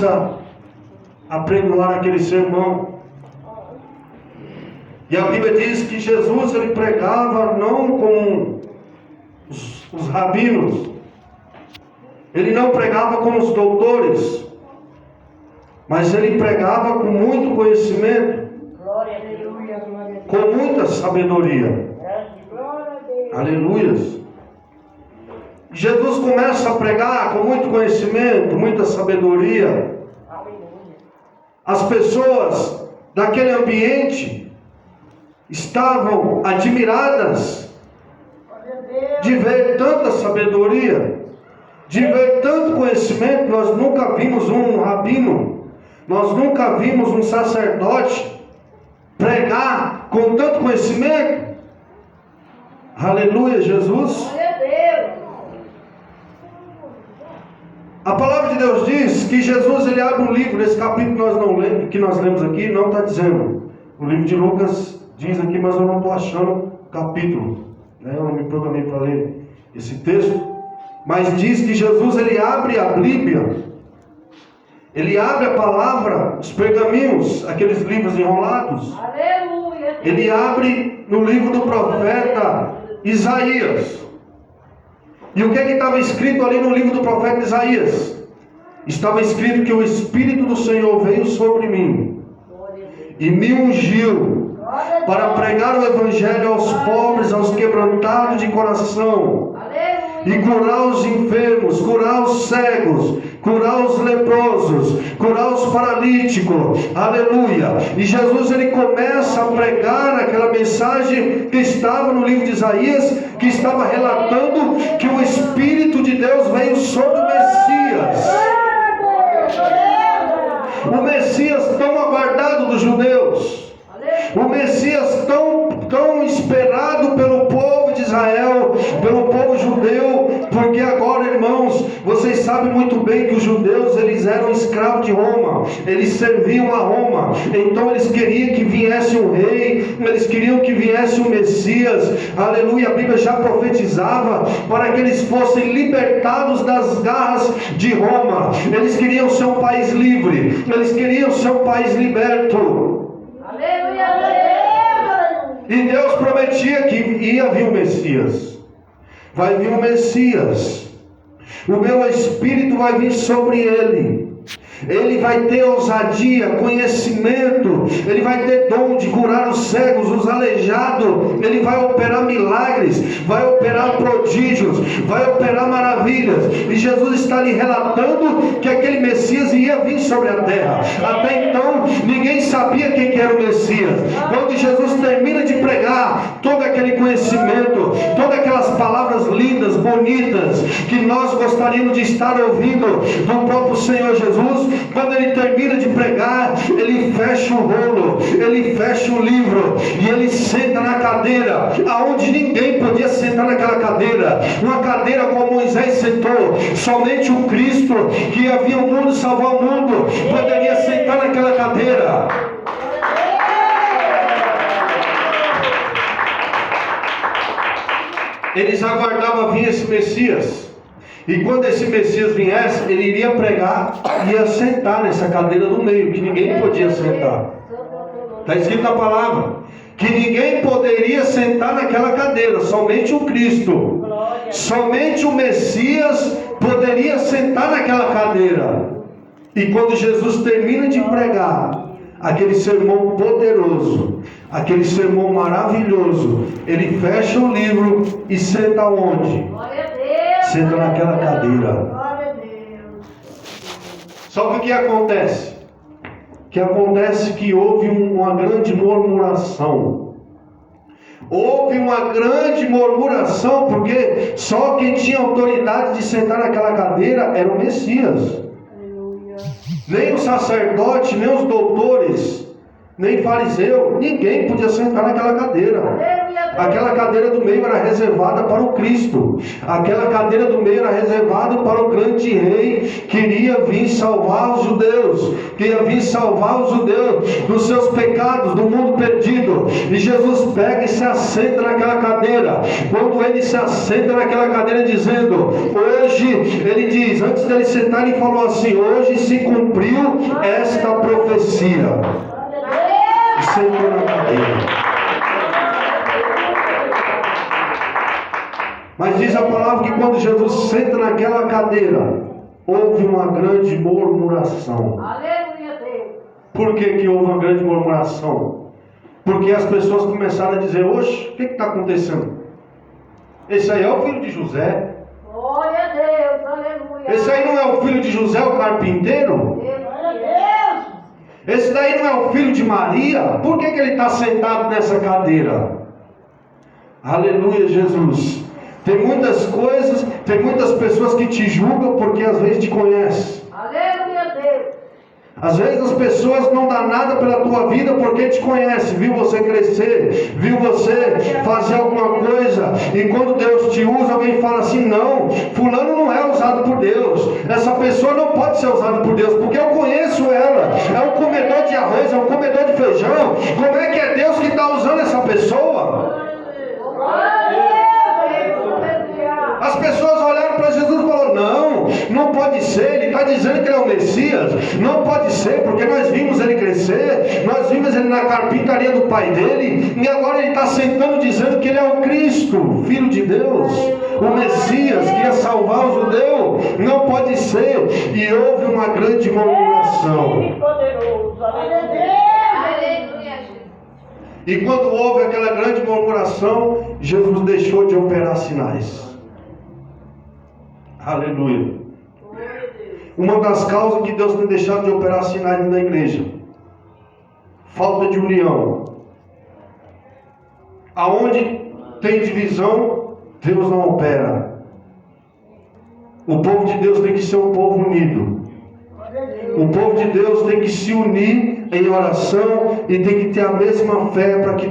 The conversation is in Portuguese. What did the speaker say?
começa a pregoar aquele sermão. E a Bíblia diz que Jesus ele pregava não como os rabinos, ele não pregava como os doutores, mas ele pregava com muito conhecimento, com muita sabedoria. Aleluias. Jesus começa a pregar com muito conhecimento, muita sabedoria. As pessoas daquele ambiente estavam admiradas de ver tanta sabedoria, de ver tanto conhecimento. Nós nunca vimos um rabino, nós nunca vimos um sacerdote pregar com tanto conhecimento. Aleluia, Jesus. A palavra de Deus diz que Jesus ele abre um livro. Nesse capítulo que nós lemos aqui não está dizendo. O livro de Lucas diz aqui, mas eu não estou achando o capítulo, né? Eu não me programei para ler esse texto. Mas diz que Jesus ele abre a Bíblia, ele abre a palavra, os pergaminhos, aqueles livros enrolados. Aleluia. Ele abre no livro do profeta Isaías. E o que estava escrito ali no livro do profeta Isaías? Estava escrito que o Espírito do Senhor veio sobre mim e me ungiu para pregar o Evangelho aos pobres, aos quebrantados de coração, e curar os enfermos, curar os cegos, curar os leprosos, curar os paralíticos. Aleluia. E Jesus ele começa a pregar aquela mensagem que estava no livro de Isaías, que estava relatando que o Espírito de Deus veio sobre o Messias. O Messias tão aguardado dos judeus, o Messias tão esperado pelo povo de Israel, pelo povo judeu, porque agora, irmãos, vocês sabem muito bem que os judeus eles eram escravos de Roma, eles serviam a Roma, então eles queriam que viesse um rei, eles queriam que viesse um Messias. Aleluia. A Bíblia já profetizava para que eles fossem libertados das garras de Roma. Eles queriam ser um país livre, eles queriam ser um país liberto. E Deus prometia que ia vir o Messias. Vai vir o Messias. O meu Espírito vai vir sobre ele. Ele vai ter ousadia, conhecimento. Ele vai ter dom de curar os cegos, os aleijados. Ele vai operar milagres, vai operar prodígios, vai operar maravilhas. E Jesus está lhe relatando que aquele Messias ia vir sobre a terra. Até então ninguém sabia quem era o Messias. Quando Jesus termina de pregar todo aquele conhecimento, todas aquelas palavras lindas, bonitas, que nós gostaríamos de estar ouvindo do próprio Senhor Jesus, quando ele termina de pregar, ele fecha o rolo, ele fecha o livro e ele senta na cadeira aonde ninguém podia sentar naquela cadeira, uma cadeira como Moisés sentou. Somente o Cristo que ia vir ao mundo salvar o mundo poderia sentar naquela cadeira. Eles aguardavam vir esse Messias. E quando esse Messias viesse, ele iria pregar e ia sentar nessa cadeira do meio, que ninguém podia sentar. Está escrito na palavra que ninguém poderia sentar naquela cadeira, somente o Cristo, somente o Messias poderia sentar naquela cadeira. E quando Jesus termina de pregar aquele sermão poderoso, aquele sermão maravilhoso, ele fecha o livro e senta onde? Senta naquela cadeira. Só que o que acontece? Que acontece que houve uma grande murmuração. Houve uma grande murmuração, porque só quem tinha autoridade de sentar naquela cadeira era o Messias. Nem o sacerdote, nem os doutores, nem fariseu, ninguém podia sentar naquela cadeira. Aquela cadeira do meio era reservada para o Cristo. Aquela cadeira do meio era reservada para o grande rei que iria vir salvar os judeus, que ia vir salvar os judeus dos seus pecados, do mundo perdido. E Jesus pega e se assenta naquela cadeira. Quando ele se assenta naquela cadeira dizendo, hoje, ele diz, antes dele sentar ele falou assim, hoje se cumpriu profecia e sentou na cadeira. Mas diz a palavra que quando Jesus senta naquela cadeira, houve uma grande murmuração. Aleluia, Deus. Por que houve uma grande murmuração? Porque as pessoas começaram a dizer: oxe, o que está acontecendo? Esse aí é o filho de José. Glória a Deus, aleluia. Esse aí não é o filho de José, o carpinteiro? Esse daí não é o filho de Maria? Por que ele está sentado nessa cadeira? Aleluia, Jesus. Tem muitas coisas, tem muitas pessoas que te julgam porque às vezes te conhecem. Aleluia, Deus. Às vezes as pessoas não dão nada pela tua vida porque te conhecem, viu você crescer, viu você fazer alguma coisa, e quando Deus te usa, alguém fala assim: não, fulano não é usado por Deus, essa pessoa não pode ser usada por Deus, porque eu conheço ela, é um comedor de arroz, é um comedor de feijão, como é que é Deus que está usando essa pessoa? As pessoas olharam para Jesus e falaram: não pode ser, ele está dizendo que ele é o Messias, não pode ser, porque nós vimos ele crescer, nós vimos ele na carpintaria do pai dele, e agora ele está sentando dizendo que ele é o Cristo, Filho de Deus, o Messias que ia salvar os judeus. Não pode ser. E houve uma grande murmuração. E quando houve aquela grande murmuração, Jesus deixou de operar sinais. Aleluia. Uma das causas que Deus tem deixado de operar sinais na igreja: falta de união. Aonde tem divisão, Deus não opera. O povo de Deus tem que ser um povo unido. O povo de Deus tem que se unir em oração e tem que ter a mesma fé para que